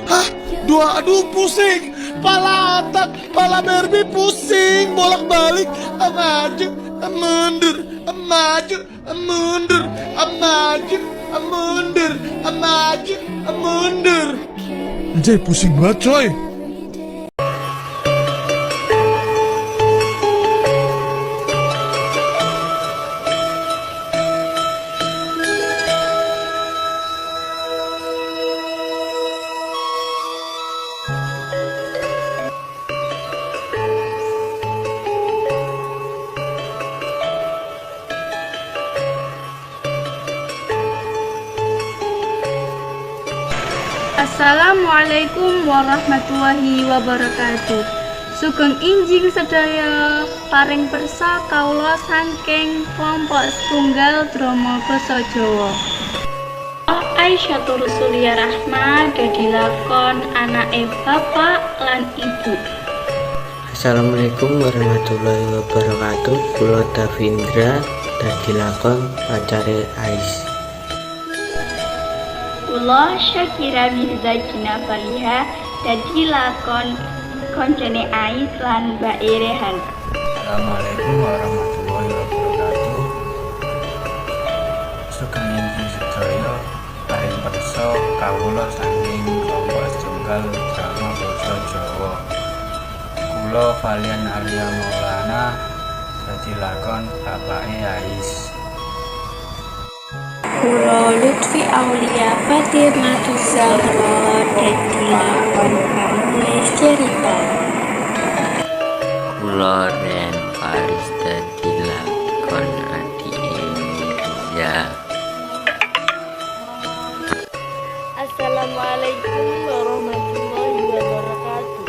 Hah? Aduh pusing. Pala otak, pala Barbie pusing. Bolak-balik. Maju, mundur. Maju, mundur. Maju, mundur. Maju, mundur. Anjay, pusing banget coy. Assalamualaikum warahmatullahi wabarakatuh. Sugeng injing sedaya paring persa kawula saking kelompok setunggal drama basa Jawa. Aisyah Rusulia Rahma dadi lakon anake bapak lan ibu. Assalamualaikum warahmatullahi wabarakatuh. Kula Davindra dadi lakon pacare Ais. Kula Syakira Mirza Jinafaliha dadi lakon koncene Ais lan Mbak Rehan. Assalamualaikum warahmatullahi wabarakatuh. Sugeng injing sedaya paring persa kawula saking kelompok setunggal drama basa Jawa. Kula Valian Arya Maulana dadi lakon bapake Ais. Kula Lutfi Aulia Fatimah Zahra dadi lakon penulis cerita. Kula Ren Faris dadi lakon adike Mirza. Assalamualaikum warahmatullahi wabarakatuh.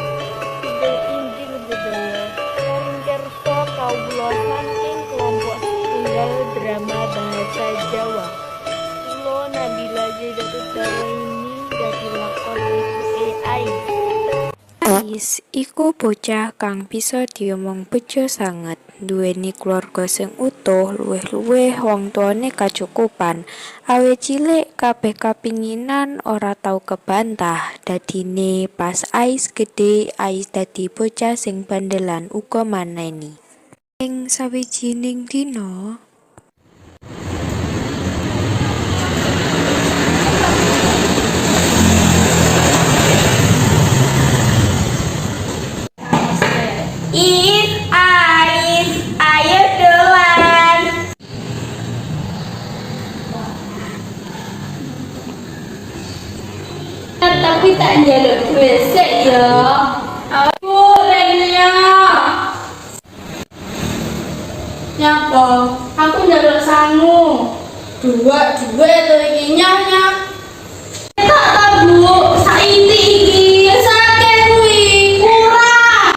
Sugeng injing sedaya paring kersa kawula saking kelompok setunggal drama bahasa Jawa. Kula Nabila Zaidatudaraini dadi lakon ibuke Ais. Ais iku bocah kang bisa diomong bejo sanget, duweni keluarga sing utuh, luwih-luwih wong tuane kacukupan. Awit cilik kabeh kapinginan ora tau kebantah. Dadine pas Ais gedhe, Ais dadi bocah sing bandelan uga maneni. Ing sawijining dina Ais, ayo dolan. Tapi tak njaluk duit sik ya. Aku Renia. Nyapa? Aku njaluk sangu. Dua to iki nyak. Tak tabu, saiki iki sakit kuwi kurang.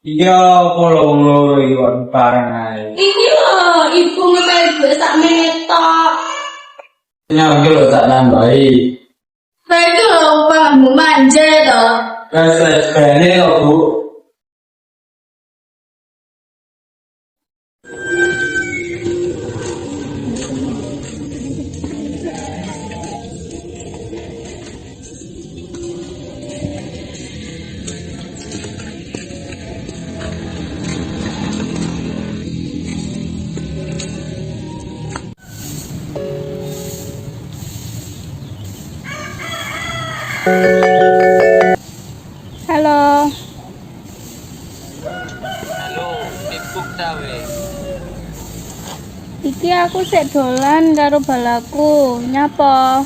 Iya, kula wong loro iki kok bareng ae. Iki lho, ibu ngetel duit sak menit tok. Nyang iki lho tak nambahi. Baik lho, pahmu manja to. Wes bene kok, Bu. Halo. Halo, sibuk ta we? Iki aku sik dolan karo balaku. Nyapa?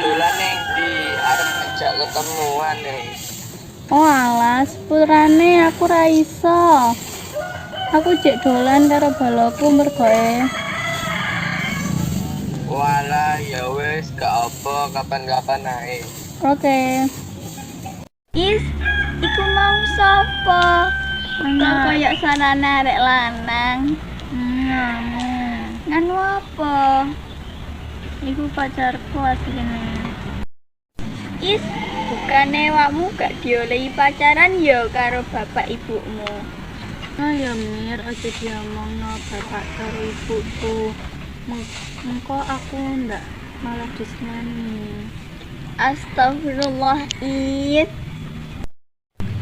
Dolan ning ndi arep ngejak ketemuan nih. Oh alas, sepurane aku ra iso. Aku jek dolan karo balaku mergoe. Walah, ya wis gak apa kapan-kapan ae. Oke. Is, iku mau sapa? Kok koyok sanane arek lanang. Nganu apa? Iku pacarku asline. Is, bukane awakmu gak diolehi pacaran ya karo bapak ibumu. Ya Mir, aja diomongno bapak karo ibuku. Engko aku ndak malah disenani. Astagfirullah, Id.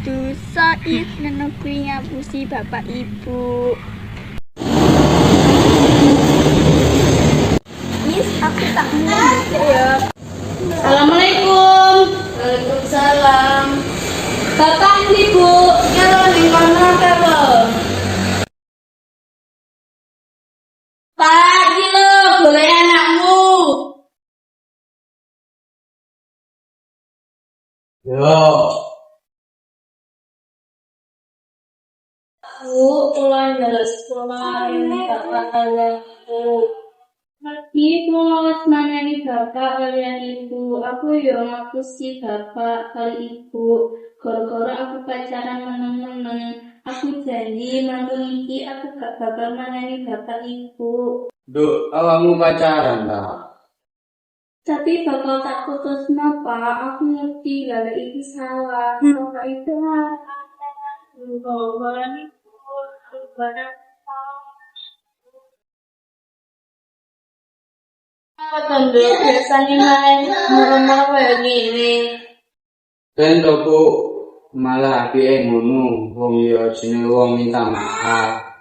Dosa Id nenekui ngapusi bapak ibu. Is, aku tak mau ya. Assalamualaikum. Waalaikumsalam. Bapak ibu, karo ning kono karo. Pak, iki lho golek anakmu. Yo, Bu, kula njaluk sekolah ini bapak anakku. Mergi kula manani bapak kalian ibu. Aku yo ngapusi bapak kali ibu. Gara-gara aku pacaran meneng-meneng. Aku janji malam iki aku gak bakal manani bapak ibu. Duk, awakmu pacaran ta? Tapi bakal tak putus Pak. Aku ngerti kalau itu salah. Bapak itu barang itu barang. Apa tanda biasanya main meremah kayak gini? Ben toko malah apike ngono, wong ya jenenge wong minta maaf.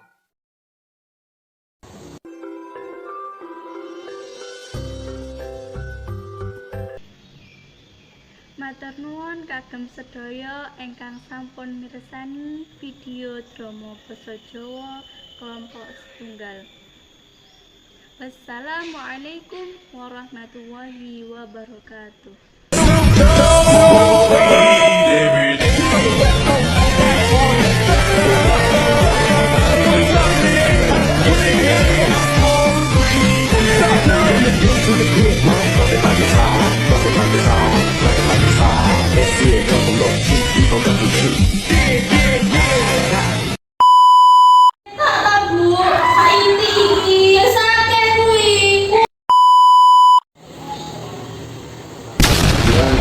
Matur nuwun kagem sedaya ingkang sampun mirsani video drama basa Jawa kelompok setunggal. Wassalamualaikum warahmatullahi wabarakatuh.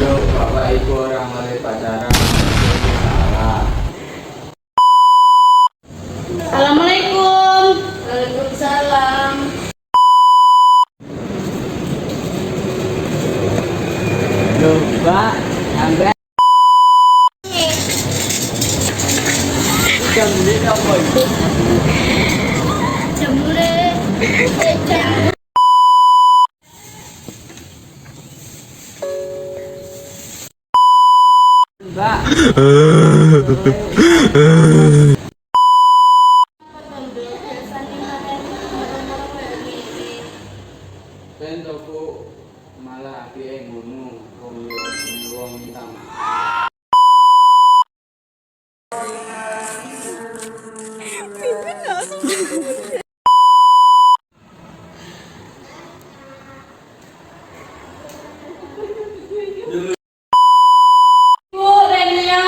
Yo, bapak ibu orang mulai pacaran. Salah. Assalamualaikum. Waalaikumsalam. Yo, Pak, sampai jam ini apa itu? Jemure. Mbak. Ben toko malah apike ngono, wong ya jenenge wong minta maaf. Bu, Renia.